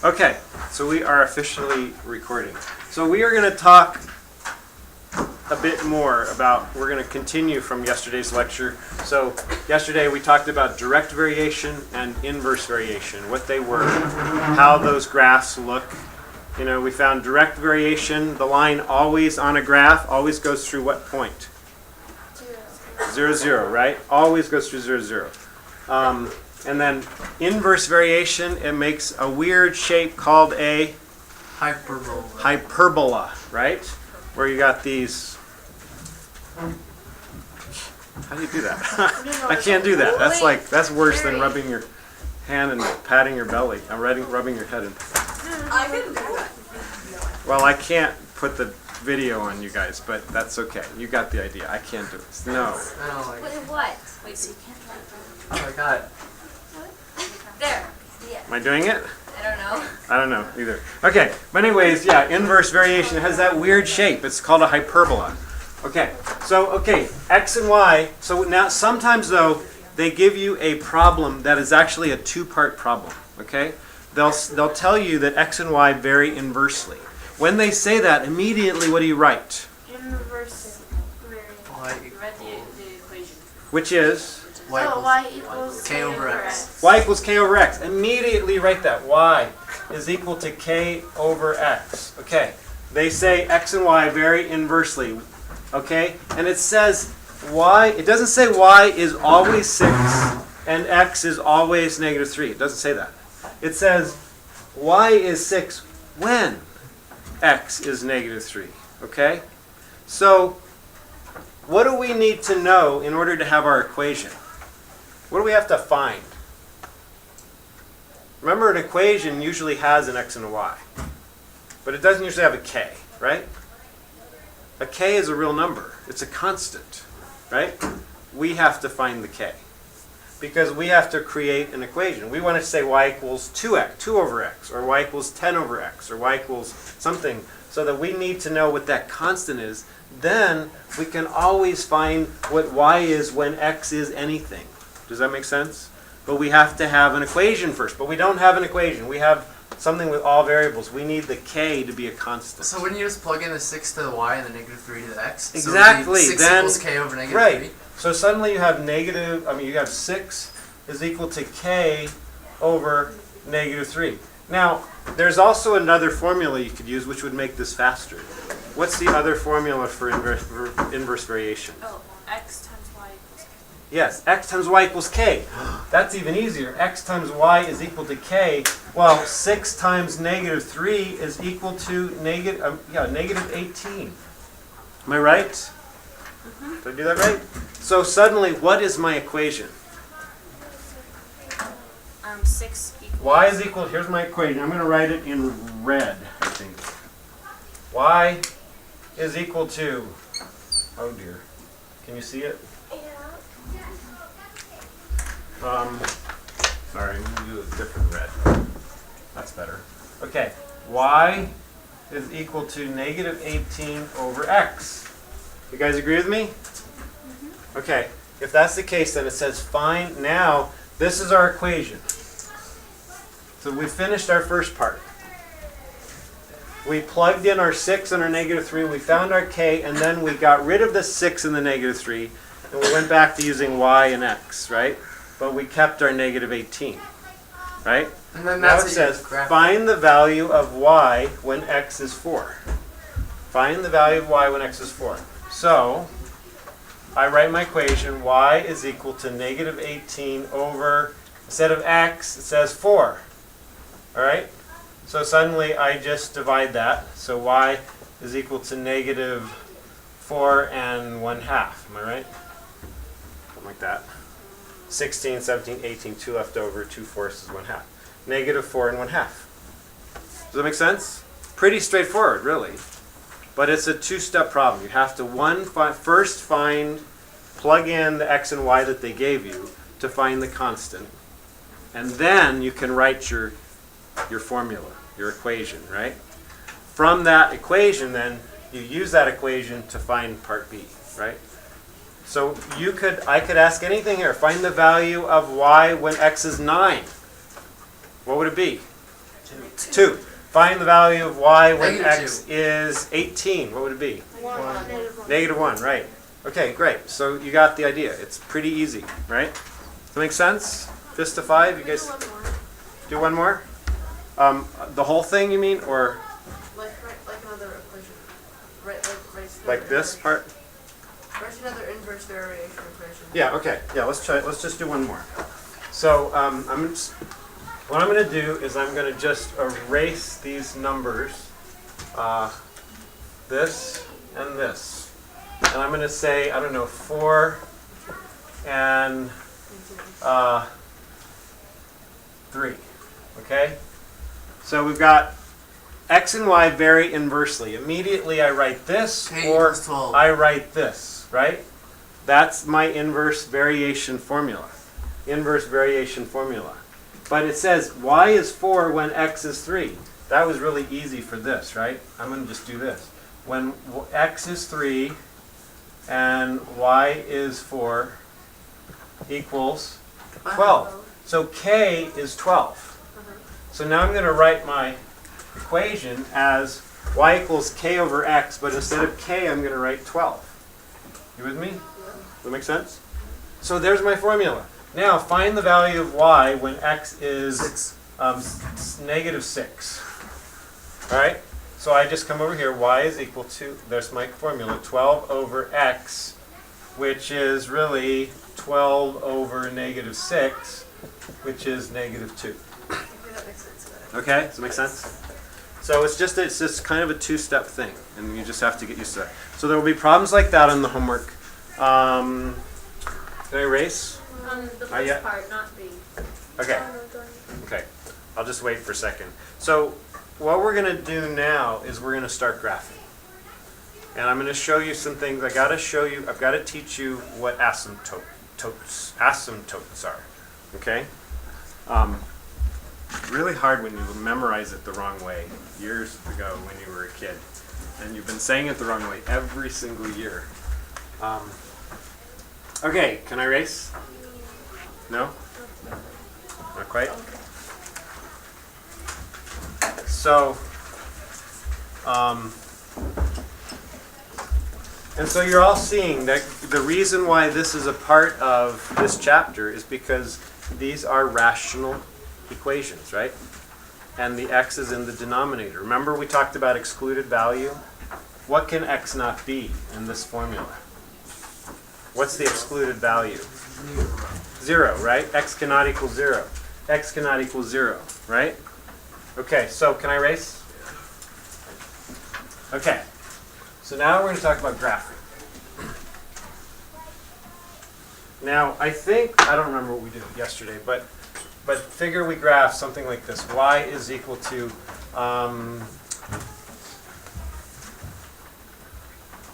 Okay, so we are officially recording. So we are going to talk a bit more about, we're going to continue from yesterday's lecture. So yesterday we talked about direct variation and inverse variation, what they were, how those graphs look. You know, we found direct variation, the line always on a graph always goes through what point? 0, 0, right? Always goes through 0, 0. And then inverse variation, it makes a weird shape called a hyperbola, right? Where you got these. How do you do that? I can't do that. That's worse than rubbing your hand and patting your belly. I'm rubbing your head in. I can do that. Well, I can't put the video on you guys, but that's okay. You got the idea. I can't do this. No. What? Wait, so you can't try it? Oh my god. There. Yeah. Am I doing it? I don't know. I don't know either. Okay, but anyways, yeah, inverse variation has that weird shape. It's called a hyperbola. Okay, so, x and y. So now sometimes, though, they give you a problem that is actually a two-part problem, okay? They'll tell you that x and y vary inversely. When they say that, immediately what do you write? Inverse variation. Read the equation. Which is? Y equals K over X. Y equals k over x. Immediately write that. Y is equal to k over x. Okay, they say x and y vary inversely. Okay, and it says y, it doesn't say y is always 6 and x is always negative 3. It doesn't say that. It says y is 6 when x is negative 3. Okay, so what do we need to know in order to have our equation? What do we have to find? Remember, an equation usually has an x and a y, but it doesn't usually have a k, right? A k is a real number. It's a constant, right? We have to find the k because we have to create an equation. We want to say y equals 2x, 2 over x, or y equals 10 over x, or y equals something, so that we need to know what that constant is. Then we can always find what y is when x is anything. Does that make sense? But we have to have an equation first. But we don't have an equation. We have something with all variables. We need the k to be a constant. So wouldn't you just plug in the 6 to the y and the negative 3 to the x? Exactly. So 6 then, equals k over negative right. 3? So suddenly you have you have 6 is equal to k over negative 3. Now, there's also another formula you could use which would make this faster. What's the other formula for inverse variation? Oh, x times y equals k. Yes, x times y equals k. That's even easier. X times y is equal to k. Well, 6 times negative 3 is equal to negative 18. Am I right? Mm-hmm. Did I do that right? So suddenly, what is my equation? 6 equals... Y is equal, here's my equation. I'm going to write it in red, I think. Y is equal to, oh dear, can you see it? Sorry, I'm going to do a different red. That's better. Okay, y is equal to negative 18 over x. You guys agree with me? Mm-hmm. Okay, if that's the case, then it says find, now, this is our equation. So we finished our first part. We plugged in our 6 and our negative 3, we found our k, and then we got rid of the 6 and the negative 3, and we went back to using y and x, right? But we kept our negative 18, right? And then Now that's it says, graph. find the value of y when x is 4. Find the value of y when x is 4. So, I write my equation, y is equal to negative 18 over, instead of x, it says 4. All right? So suddenly I just divide that. So y is equal to negative 4 and 1/2. Am I right? Something like that. 16, 17, 18, 2 left over, 2/4 is 1/2. Negative 4 and 1/2. Does that make sense? Pretty straightforward, really. But it's a two-step problem. You have to first plug in the x and y that they gave you to find the constant. And then you can write your formula, your equation, right? From that equation, then, you use that equation to find part B, right? So I could ask anything here. Find the value of y when x is 9. What would it be? 2. Find the value of y when Negative x is 18. What would it be? Negative 1. Negative 1, right. Okay, great. So you got the idea. It's pretty easy, right? Does that make sense? Just to 5? You guys do one more? The whole thing, you mean? Or Like another equation. Right. like this part? Write another inverse variation equation. Yeah, okay. Yeah, let's try. Let's just do one more. So what I'm going to do is I'm going to just erase these numbers, this and this. And I'm going to say, I don't know, 4 and 3. Okay? So we've got x and y vary inversely. Immediately I write this, K or equals 12. I write this, right? That's my inverse variation formula. Inverse variation formula. But it says y is 4 when x is 3. That was really easy for this, right? I'm going to just do this. When x is 3 and y is 4 equals 12. So k is 12. So now I'm going to write my equation as y equals k over x, but instead of k, I'm going to write 12. You with me? Does that make sense? So there's my formula. Now find the value of y when x is 6. negative 6. All right? So I just come over here, y is equal to, there's my formula, 12 over x, which is really 12 over negative 6, which is negative 2. Okay, that makes sense. Okay, does that make sense? So it's just kind of a two-step thing, and you just have to get used to that. So there will be problems like that on the homework. Can I erase? On the Not yet? first part, not B. Okay. Okay. I'll just wait for a second. So what we're going to do now is we're going to start graphing. And I'm going to show you some things. I've got to teach you what asymptotes are. Okay? Really hard when you memorize it the wrong way years ago when you were a kid. And you've been saying it the wrong way every single year. Okay, can I erase? No? Not quite? So, and so you're all seeing that the reason why this is a part of this chapter is because these are rational equations, right? And the x is in the denominator. Remember we talked about excluded value? What can x not be in this formula? What's the excluded value? 0, right? X cannot equal 0. X cannot equal 0, right? Okay, so can I erase? Okay, so now we're going to talk about graphing. Now, I don't remember what we did yesterday, but figure we graph something like this. Y is equal to, I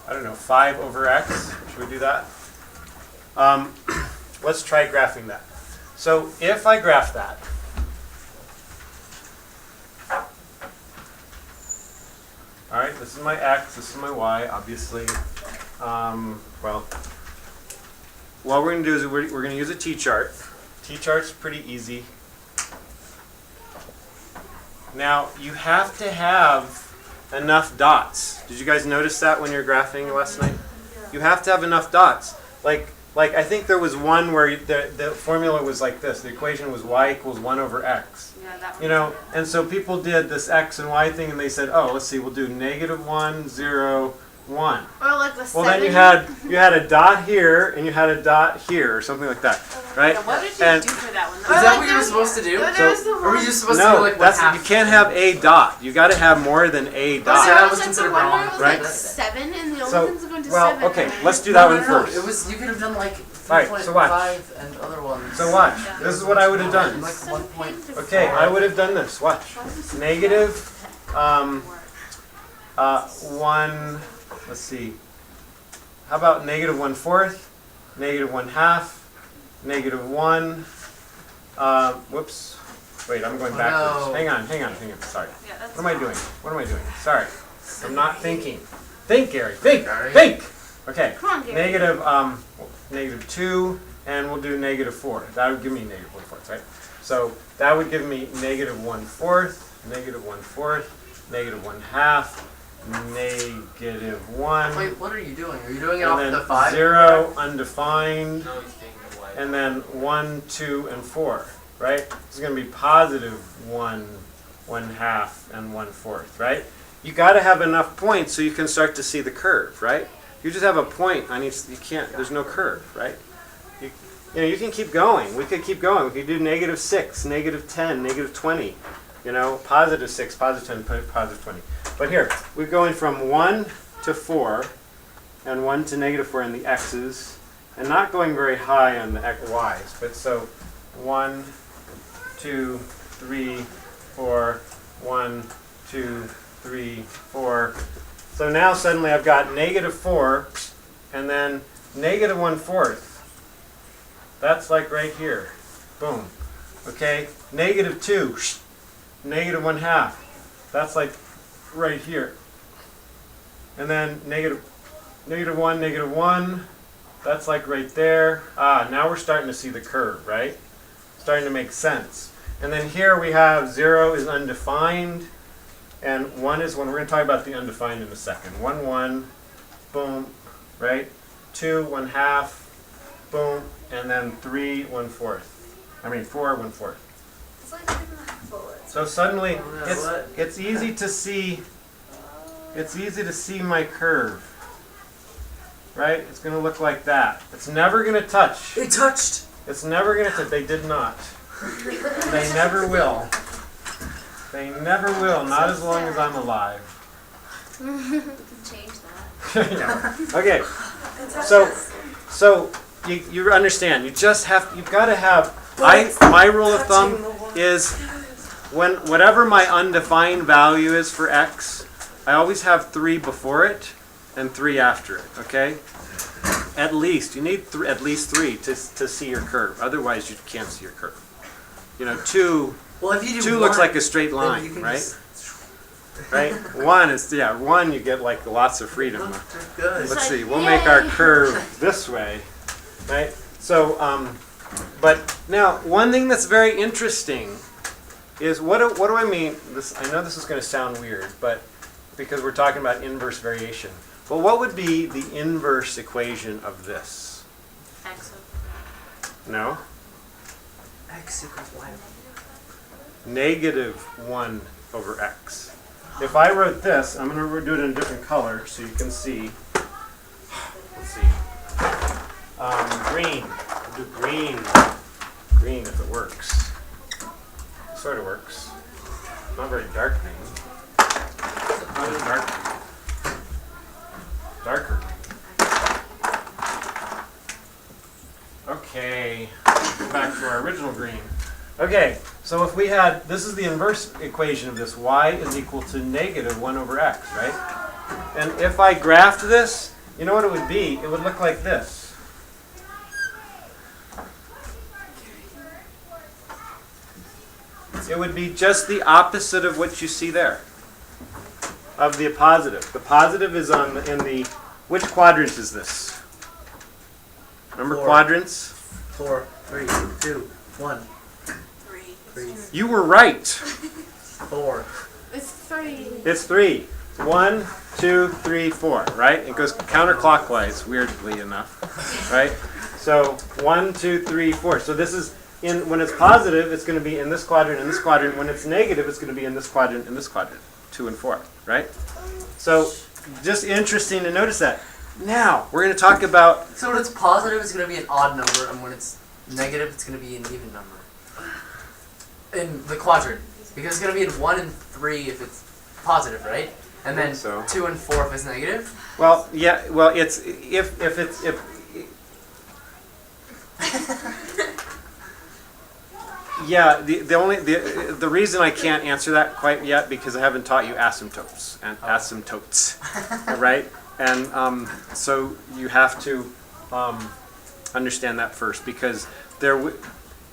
don't know, 5 over x. Should we do that? Let's try graphing that. So if I graph that, all right, this is my x, this is my y, obviously. Well, what we're going to do is we're going to use a t-chart. T-chart's pretty easy. Now, you have to have enough dots. Did you guys notice that when you were graphing last night? You have to have enough dots. Like I think there was one where the formula was like this. The equation was y equals 1 over x. Yeah, that one. You know, and so people did this x and y thing, and they said, oh, let's see, we'll do negative 1, 0, 1. Or like the Well, 7. then you had a dot here, and you had a dot here, or something like that, right? Yeah, what did you And do for that one? Is that what you were supposed to do? No, So- there was the Or were one. you just supposed to do No, like what you can't have a dot. You got to have more than a But dot. Yeah, there that was was like the considered one where wrong, it was right? like 7 and the So, only things going to well, 7. okay, and let's do that one No, first. it was you could have done like Alright, so watch. 3.5 and other ones. So watch. This is what I would have done. Like 1. Okay, I would have done this. Watch. Negative 1. Let's see. How about negative 1/4, negative 1/2, negative 1. Whoops. Wait, I'm going Oh, backwards. no. Hang on. Sorry. Yeah, that's What am I doing? Sorry. I'm not thinking. Think, Gary. Think. Gary. Think. Okay. Come on, Gary. Negative 2, and we'll do negative 4. That would give me negative 1/4, right? So that would give me negative 1/4, negative 1/4, negative 1/2, negative 1, Wait, what are you doing? Are you doing it and off then the 5? 0, undefined, No, he's taking the y. and then 1, 2, and 4, right? It's going to be positive 1, 1/2, and 1/4, right? You got to have enough points so you can start to see the curve, right? You just have a point on each, you can't, there's no curve, right? You know, you can keep going. We could keep going. We could do negative 6, negative 10, negative 20, you know, positive 6, positive 10, positive 20. But here, we're going from 1 to 4, and 1 to negative 4 in the x's, and not going very high on the y's. But so 1, 2, 3, 4, 1, 2, 3, 4. So now suddenly I've got negative 4, and then negative 1/4. That's like right here. Boom. Okay? Negative 2, negative 1/2. That's like right here. And then negative 1, that's like right there. Ah, now we're starting to see the curve, right? Starting to make sense. And then here we have 0 is undefined, and 1 is 1. We're going to talk about the undefined in a second. 1, 1, boom, right? 2, 1/2, boom, and then 3, 1/4. 4, 1/4. It's like giving bullets. So suddenly, Oh, yeah, what? it's easy to see. It's easy to see my curve, right? It's going to look like that. It's never going to touch. It touched! It's never going to touch. They did not. They never will. They never will. Not as long as I'm alive. Change that. Yeah. Okay. So you understand. You've got to have. My rule of thumb is whatever my undefined value is for x, I always have 3 before it and 3 after it. Okay. At least you need at least 3 to see your curve. Otherwise, you can't see your curve. You know, 2. Well, if you do 2 looks one, like a straight then line, you can right? just- Right. 1 is 1. You get like lots of freedom. Good. Let's see. We'll make our curve this way, right? So, but now one thing that's very interesting is what do I mean? This, I know this is going to sound weird, but because we're talking about inverse variation. But what would be the inverse equation of this? X. No. X equals y. Negative 1 over x. If I wrote this, I'm going to do it in a different color so you can see. Let's see. Green. We'll do green. Green if it works. It sort of works. Not very dark green. Not as dark green. Darker green. Okay. Go back to our original green. Okay, so if we had, this is the inverse equation of this, y is equal to negative 1 over x, right? And if I graphed this, you know what it would be? It would look like this. It would be just the opposite of what you see there, of the positive. The positive is which quadrant is this? Remember 4. quadrants? 4, 3, 2, 1. 3. You were right. 4. It's 3. It's 3. 1, 2, 3, 4, right? It goes counterclockwise, weirdly enough, right? So 1, 2, 3, 4. So this is when it's positive, it's going to be in this quadrant, in this quadrant. When it's negative, it's going to be in this quadrant, 2 and 4, right? So just interesting to notice that. Now we're going to talk about. So when it's positive, it's going to be an odd number, and when it's negative, it's going to be an even number. In the quadrant. Because it's going to be in 1 and 3 if it's positive, right? And then so. 2 and 4 if it's negative? Well, yeah, well, it's if yeah, the reason I can't answer that quite yet because I haven't taught you asymptotes and asymptotes, right? And so you have to understand that first because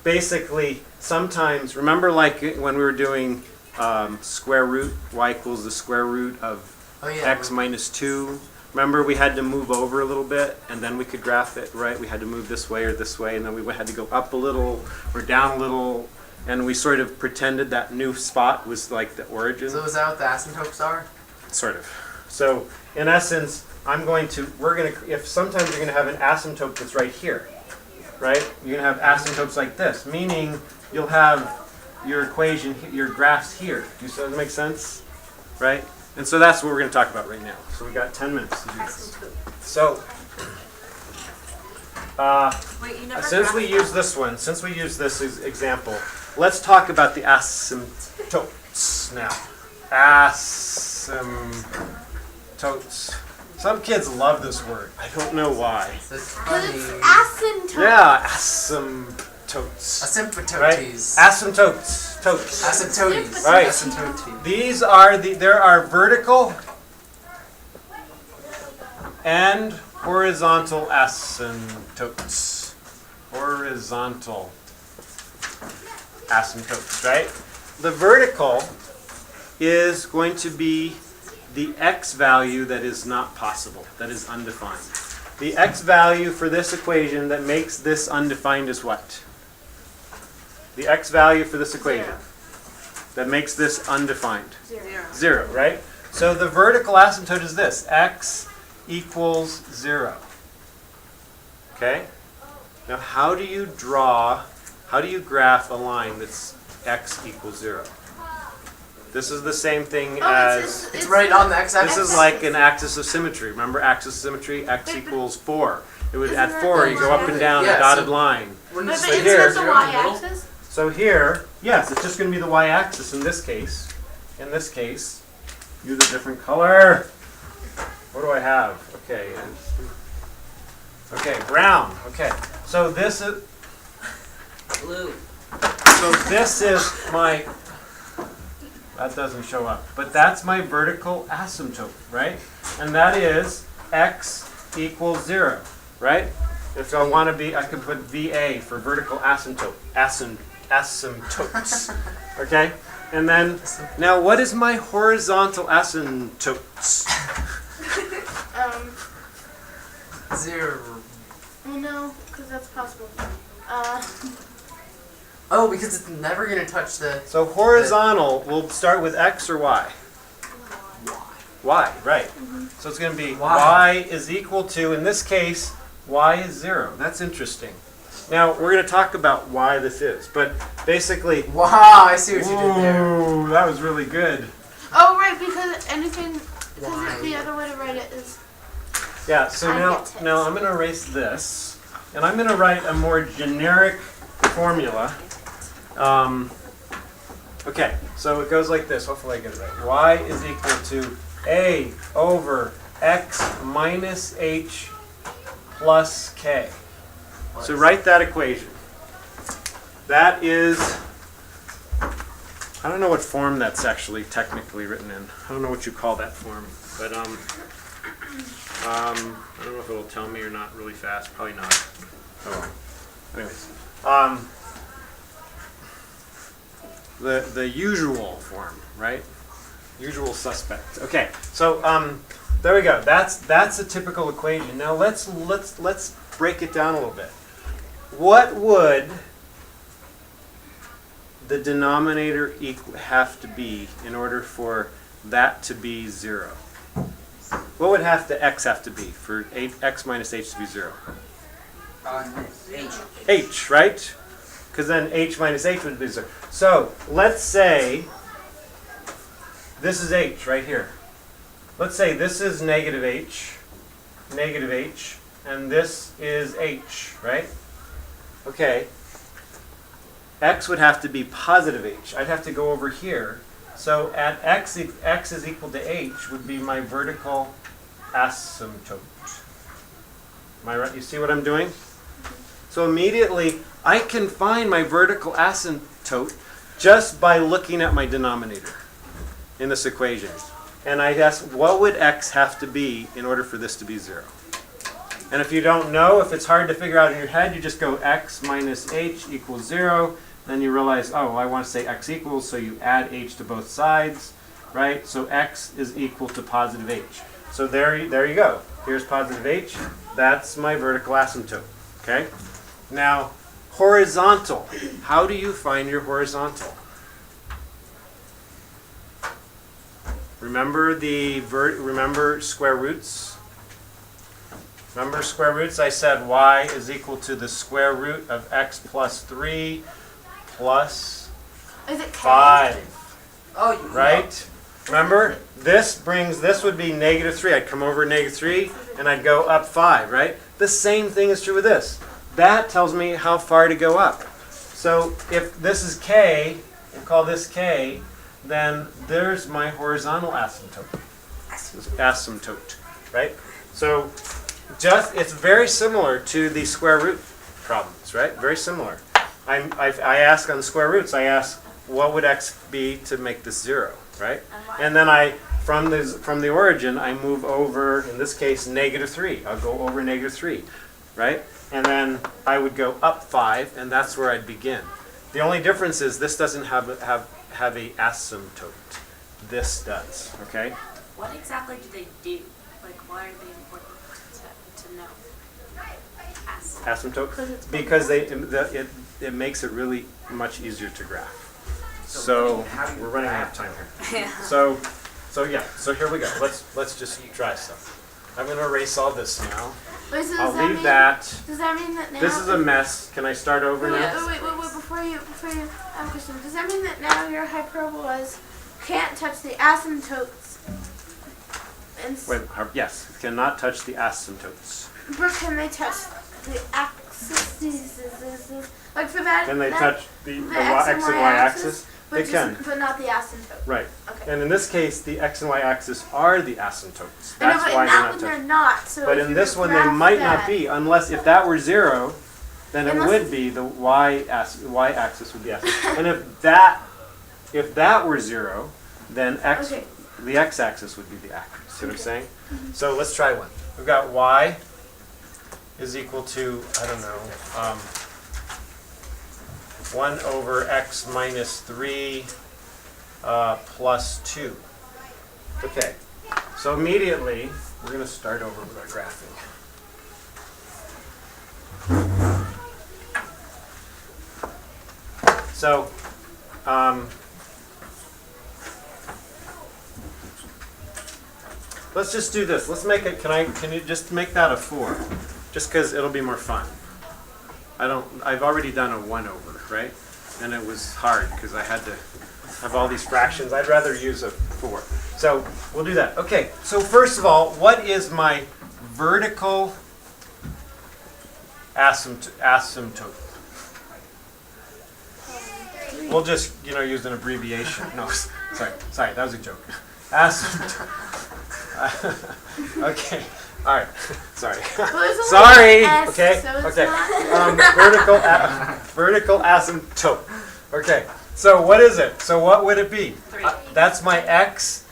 basically sometimes remember like when we were doing square root, y equals the square root of x minus 2. Remember we had to move over a little bit and then we could graph it, right? We had to move this way or this way and then we had to go up a little or down a little and we sort of pretended that new spot was like the origin. So is that what the asymptotes are? Sort of. So in essence, if sometimes you're gonna have an asymptote that's right here, right? You're gonna have asymptotes like this, meaning you'll have your equation, your graphs here. Does that make sense? Right? And so that's what we're gonna talk about right now. So we got 10 minutes to do this. So, Wait, you never since we use this one, since we use this as example, let's talk about the asymptotes now. Asymptotes. Some kids love this word. I don't know why. That's Because funny. it's asymptote. Yeah, asymptotes. Asymptotes. Right? Asymptotes. Totes. Asymptotes. Right. Asymptotes. There are vertical and horizontal asymptotes. Horizontal asymptotes, right? The vertical is going to be the x value that is not possible, that is undefined. The x value for this equation that makes this undefined is what? The x value for this equation that makes this undefined. 0, right? So the vertical asymptote is this, x equals 0. Okay? Now how do you graph a line that's x equals 0? This is the same thing as, It's right on the this x-axis. is like an axis of symmetry. Remember axis of symmetry? X equals 4. It would, at Isn't 4, that you the go up and down Yeah, a dotted so- line. Wouldn't But it but say here. isn't it the zero in the middle? y-axis? So here, yes, it's just going to be the y-axis in this case. In this case, use a different color. What do I have? Okay. Okay, brown. Okay. So this is Blue. so this is my, that doesn't show up, but that's my vertical asymptote, right? And that is x equals 0, right? If I want to be, I could put VA for vertical asymptote, asymptotes, okay? And then, now what is my horizontal asymptotes? 0. Well, no, because that's possible. Oh, because it's never gonna touch the. So horizontal will start with x or y? Y, right. So it's going to be y is equal to, in this case, y is 0. That's interesting. Now, we're going to talk about why this is, but basically, Wow, I see what you did there. ooh, that was really good. Oh, right, because anything, Why? because the other way to write it is, Yeah, so I now, get it. now I'm going to erase this, and I'm going to write a more generic formula. Okay, so it goes like this. Hopefully I get it right. Y is equal to a over x minus h plus k. So write that equation. That is, I don't know what form that's actually technically written in. I don't know what you call that form, but I don't know if it'll tell me or not really fast. Probably not. Oh well. Anyways, the usual form, right? Usual suspect. Okay, so there we go. That's a typical equation. Now let's break it down a little bit. What would the denominator have to be in order for that to be 0? What would x have to be for x minus h to be 0? H, right? Because then h minus h would be 0. So let's say this is h right here. Let's say this is negative h, and this is h, right? Okay. X would have to be positive h. I'd have to go over here. So at x is equal to h would be my vertical asymptote. Am I right? You see what I'm doing? So immediately I can find my vertical asymptote just by looking at my denominator in this equation. And I ask, what would x have to be in order for this to be 0? And if you don't know, if it's hard to figure out in your head, you just go x minus h equals 0. Then you realize, oh, I want to say x equals, so you add h to both sides, right? So x is equal to positive h. So there you go. Here's positive h. That's my vertical asymptote, okay? Now, Horizontal. How do you find your horizontal? Remember remember square roots? Remember square roots? I said y is equal to the square root of x plus 3 plus Is it K? 5. Oh, you Right? Remember? This would be negative 3. I'd come over negative 3 and I'd go up 5, right? The same thing is true with this. That tells me how far to go up. So if this is K, we'll call this K, then there's my horizontal asymptote. Asymptote, right? So it's very similar to the square root problems, right? Very similar. I ask on the square roots, I ask what would x be to make this 0, right? And then from the origin, I move over, in this case, negative 3. I'll go over negative 3, right? And then I would go up 5, and that's where I'd begin. The only difference is this doesn't have a asymptote. This does, okay? What exactly do they do? Like, why are they important to know? Ask. Asymptote? Because it makes it really much easier to graph. So we're running out of time here. Yeah. So here we go. Let's just try stuff. I'm going to erase all this now. Wait, so I'll leave that. Does that mean that now? This is a mess. Can I start over now? Wait, before you have a question. Does that mean that now your hyperbolas can't touch the asymptotes? Wait, yes, it cannot touch the asymptotes. But can they touch the axes? Like for that? Can they touch the X x and y axis? But They can. But not the asymptote. Right. Okay. And in this case, the x and y axis are the asymptotes. I know, That's but why in they're that not one touching. they're not. So But if in you this one, they graph might that, not be, unless if that were 0, then it Unless- would be the y axis would be asymptote. And if that were 0, then Okay. the x axis would be the axis. See what I'm saying? So let's try one. We've got y is equal to, I don't know, 1 over x minus 3 plus 2. Okay, so immediately we're going to start over with our graphing. So, let's just do this. Let's make it, can you just make that a 4? Just because it'll be more fun. I've already done a 1 over, right? And it was hard because I had to have all these fractions. I'd rather use a 4. So we'll do that. Okay, so first of all, what is my vertical asymptote? We'll just, use an abbreviation. No, sorry, that was a joke. Asymptote. Okay, all right, sorry. Well, there's only Sorry. an S, Okay. so it's Okay. not- Vertical asymptote. Okay. So what is it? So what would it be? 3. That's my x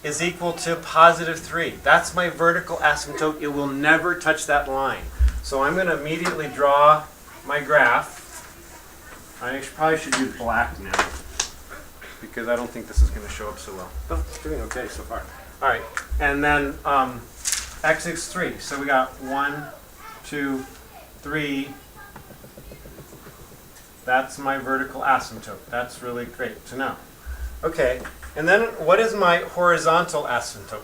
is equal to positive 3. That's my vertical asymptote. It will never touch that line. So I'm going to immediately draw my graph. I probably should use black now because I don't think this is going to show up so well. But it's doing okay so far. All right. And then x is 3. So we got 1, 2, 3. That's my vertical asymptote. That's really great to know. Okay, and then what is my horizontal asymptote?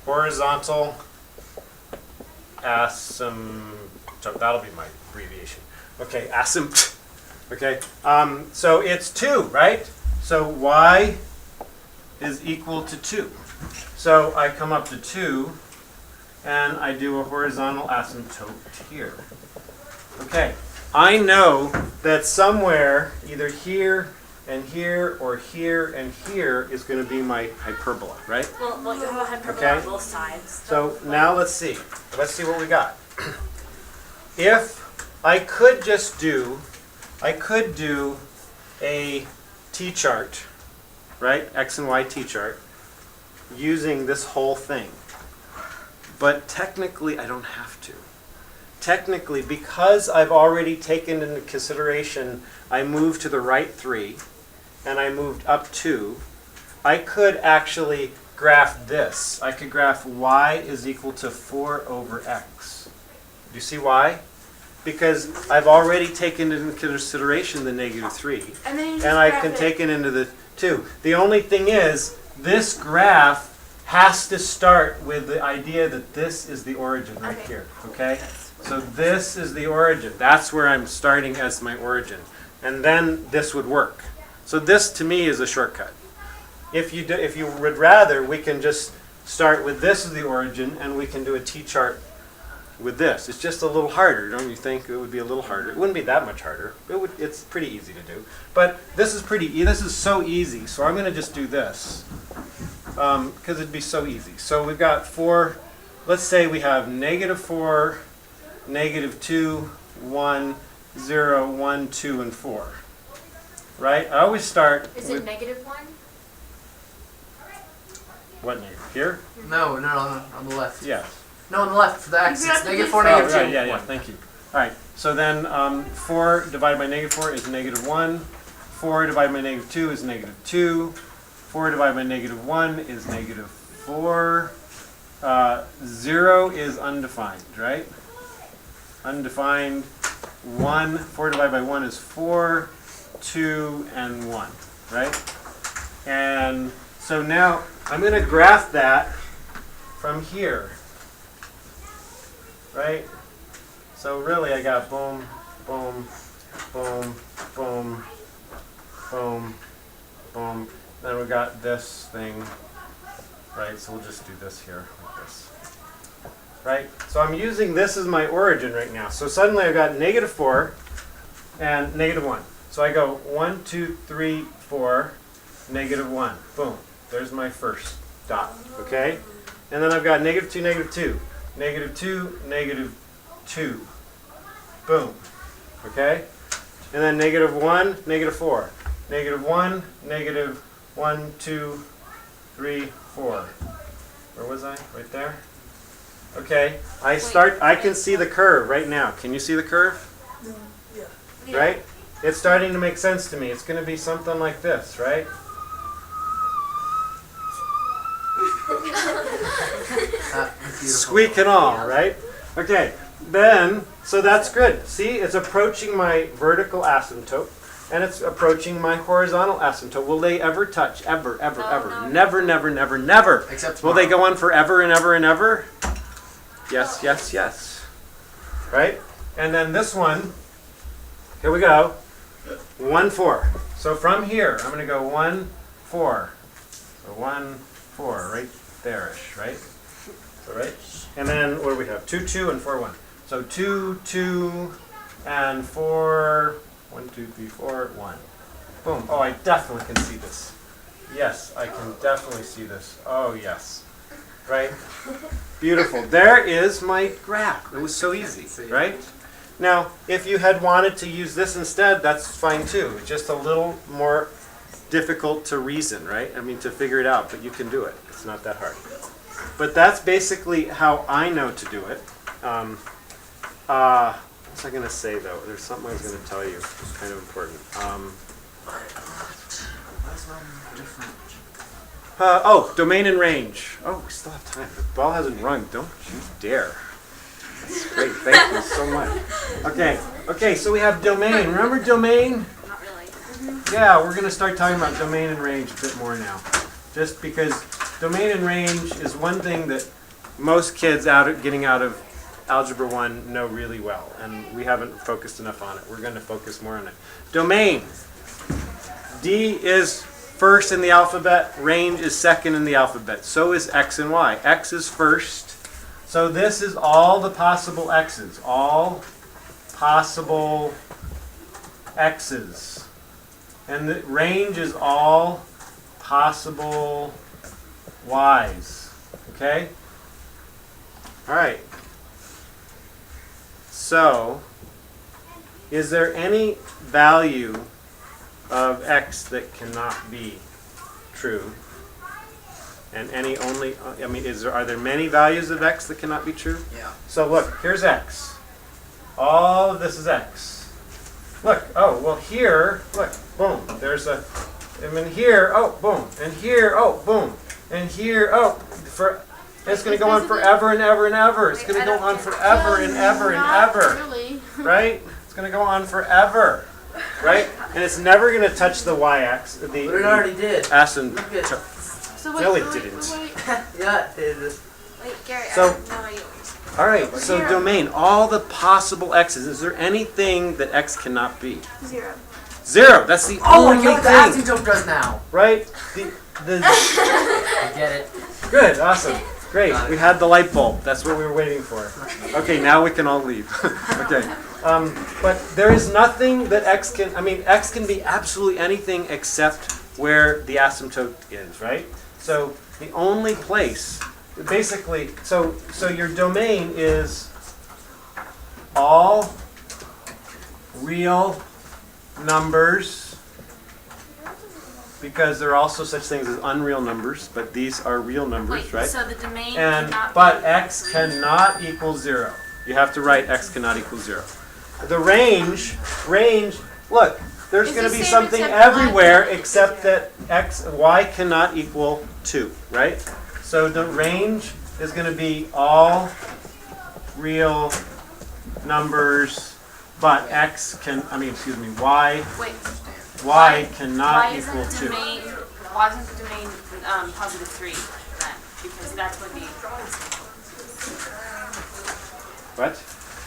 Horizontal asymptote. That'll be my abbreviation. Okay, asymptote. Okay, so it's 2, right? So y is equal to 2. So I come up to 2, and I do a horizontal asymptote here. Okay. I know that somewhere, either here and here, or here and here, is going to be my hyperbola, right? Well, you have a hyperbola Okay. on both sides. So now let's see. Let's see what we got. If I could just do, a t-chart, right? X and Y t-chart, using this whole thing. But technically, I don't have to. Technically, because I've already taken into consideration, I moved to the right 3, and I moved up 2, I could actually graph this. I could graph y is equal to 4 over x. Do you see why? because I've already taken into consideration the -3. And then you just And I graph can it. take it into the 2. The only thing is, this graph has to start with the idea that this is the origin right Okay. here, okay? So this is the origin. That's where I'm starting as my origin. And then this would work. So this to me is a shortcut. If you would rather, we can just start with this as the origin and we can do a t-chart with this. It's just a little harder, don't you think? It would be a little harder. It wouldn't be that much harder. It's pretty easy to do. But this is so easy. So I'm going to just do this because it'd be so easy. So we've got 4. Let's say we have -4, -2, 1, 0, 1, 2, and 4. Right? I always start Is with it -1? what negative? Here? No, on the left. Yeah. No, on the left for the x. You have It's to -4, do- -2. right, yeah, thank you. All right, so then 4 divided by -4 is -1. 4 divided by -2 is -2. 4 divided by -1 is -4. 0 is undefined, right? Undefined. 4 divided by 1 is 4, 2, and 1, right? And so now I'm going to graph that from here. Right? So really I got boom, boom, boom, boom, boom, boom. Then we got this thing. Right? So we'll just do this here like this. Right? So I'm using this as my origin right now. So suddenly I've got -4 and -1. So I go 1, 2, 3, 4, -1. Boom. There's my first dot. Okay? And then I've got -2, -2. -2, -2. Boom. Okay? And then -1, -4. -1, -1, 2, 3, 4. Where was I? Right there? Okay. I can see the curve right now. Can you see the curve? Yeah. Right? It's starting to make sense to me. It's going to be something like this, right? Beautiful. Squeak and all, right? Okay, then, so that's good. See, it's approaching my vertical asymptote, and it's approaching my horizontal asymptote. Will they ever touch? Ever, ever, No, ever. no. Never, never, never, never. Except Will they tomorrow. go on forever and ever and ever? Yes, yes, yes. Right? And then this one, here we go. 1, 4. So from here, I'm going to go 1, 4. So 1, 4, right there-ish, right? So right? And then what do we have? 2, 2, and 4, 1. So 2, 2, and 4, 1, 2, 3, 4, 1. Boom. Oh, I definitely can see this. Yes, I can definitely see this. Oh, yes. Right? Beautiful. There is my graph. It was so easy, right? Now, if you had wanted to use this instead, that's fine too. It's just a little more difficult to reason, right? I mean, to figure it out, but you can do it. It's not that hard. But that's basically how I know to do it. What was I going to say, though? There's something I was going to tell you. It's kind of important. Domain and range. Oh, we still have time. The bell hasn't rung. Don't you dare. That's great. Thank you so much. Okay, so we have domain. Remember domain? Not really. Yeah, we're going to start talking about domain and range a bit more now. Just because domain and range is one thing that most kids getting out of Algebra 1 know really well, and we haven't focused enough on it. We're going to focus more on it. Domain. D is first in the alphabet, range is second in the alphabet. So is X and Y. X is first. So this is all the possible X's. All possible X's. And the range is all possible Y's. Okay? All right. So, is there any value of X that cannot be true? And any only, I mean, are there many values of X that cannot be true? Yeah. So look, here's X. All of this is X. Look, oh, well here, look, boom, there's a, and then here, oh, boom, and here, oh, boom, and here, oh, it's going to go on forever and ever and ever. It's going to go on forever and ever and Not ever. Really. right? It's going to go on forever, right? And it's never going to touch the y-axis, But it already did. asymptote. Look at So No, it didn't. yeah, it is. Wait, Gary, So- I have no idea what you're saying. All right, so Zero. domain, all the possible x's. Is there anything that x cannot be? 0. 0. That's the Oh, I only know what the thing, asymptote does now. right? The I get it. good, awesome, great. We had the light bulb. That's what we were waiting for. Okay, now we can all leave. Okay, but there is nothing that x can. I mean, x can be absolutely anything except where the asymptote is, right? So the only place, basically, so your domain is all real numbers, because there are also such things as unreal numbers, but these are real numbers, Wait, right? so the domain And cannot but be x three? cannot equal 0. You have to write x cannot equal 0. The range, look, there's It's going to the be same something except y everywhere cannot equal except 0. that y cannot equal 2, right? So the range is going to be all real numbers, but y Wait, cannot why isn't equal the 2. domain, why isn't the domain positive 3 then? Because that's what the, What?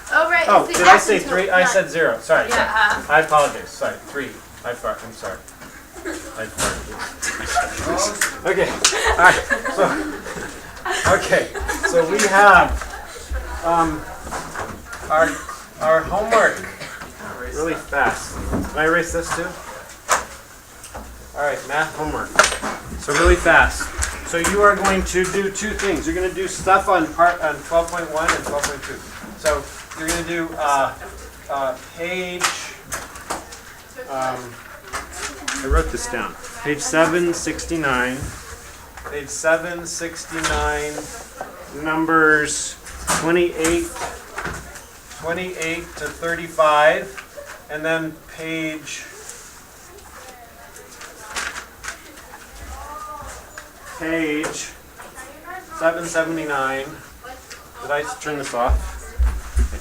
Oh, right. Oh, it's the did I say asymptote, 3? I not- said 0. Sorry. yeah, I apologize. Sorry, 3. I'm sorry. I farted. Okay. All right. So we have our homework really fast. Can I erase this too? All right, math homework. So really fast. So you are going to do two things. You're going to do stuff on 12.1 and 12.2. So you're going to do page. I wrote this down. Page 769. Page 769, numbers 28 to 35, and then page 779. Did I turn this off?